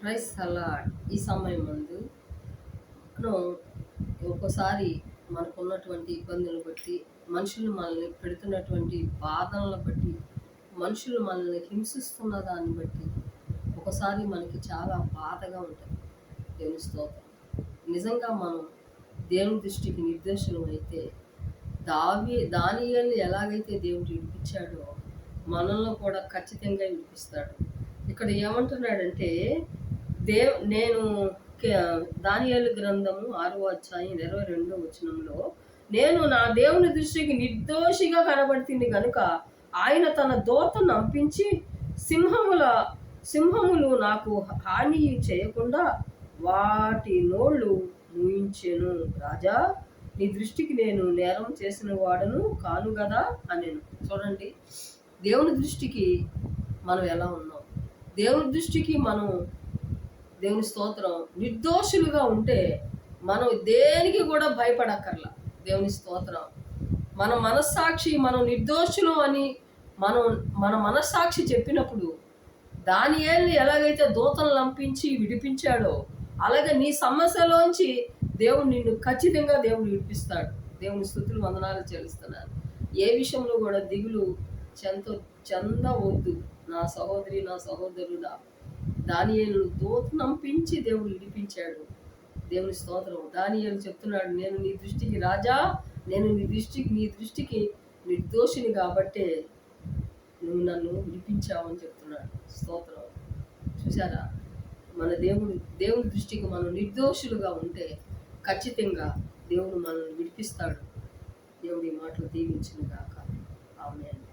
Price అలా ఈ సమయం ముందు మనం ఒక్కోసారి మనకున్నటువంటి ఇబ్బందులను బట్టి, మనుషులు మనల్ని పెడుతున్నటువంటి బాధలను బట్టి, మనుషులు మనల్ని హింసిస్తున్న దాన్ని బట్టి ఒకసారి మనకి చాలా బాధగా ఉంటుంది. దేవుని స్తోత్రం. నిజంగా మనం దేవుని దృష్టికి నిర్దోషులం అయితే దానియేలుని ఎలాగైతే దేవుడు విడిపించాడో మనల్ని కూడా ఖచ్చితంగా విడిపిస్తాడు. ఇక్కడ ఏమంటున్నాడంటే నేను దానియేలు గ్రంథము 6వ అధ్యాయం 22వ వచనంలో, నేను నా దేవుని దృష్టికి నిర్దోషిగా కనబడుతుంది గనుక ఆయన తన దూతను పంపించి సింహములు నాకు హాని చేయకుండా వాటి నోళ్ళు మూయించెను. రాజా, నీ దృష్టికి నేను నేరం చేసిన వాడను కాను కదా అనేను. చూడండి, దేవుని దృష్టికి మనం ఎలా ఉన్నాం. దేవుని దృష్టికి మనం, దేవుని స్తోత్రం, నిర్దోషులుగా ఉంటే మనం దేనికి కూడా భయపడక్కర్లా. దేవుని స్తోత్రం. మన మనస్సాక్షి మనం నిర్దోషులు అని మన మనస్సాక్షి చెప్పినప్పుడు దానియేలుని ఎలాగైతే దూతలను లంపించి విడిపించాడో అలాగే నీ సమస్యలోంచి దేవుడు నిన్ను ఖచ్చితంగా దేవుడు విడిపిస్తాడు. దేవుని స్తుతులు వందనాలు చెల్లిస్తున్నాను. ఏ విషయంలో కూడా దిగులు చెందవద్దు నా సహోదరి, నా సహోదరుడా. దానియేలును దూతను నంపించి దేవుడు విడిపించాడు. దేవుని స్తోత్రం. దానియేలు చెప్తున్నాడు, నేను నీ దృష్టికి రాజా, నేను నీ దృష్టికి నిర్దోషిని కాబట్టే నువ్వు నన్ను విడిపించావని చెప్తున్నాడు. స్తోత్రం. చూసారా, మన దేవుని దృష్టికి మనం నిర్దోషులుగా ఉంటే ఖచ్చితంగా దేవుడు మనల్ని విడిపిస్తాడు. దేవుడి మాటలు దీవించును గాక. ఆమేన్.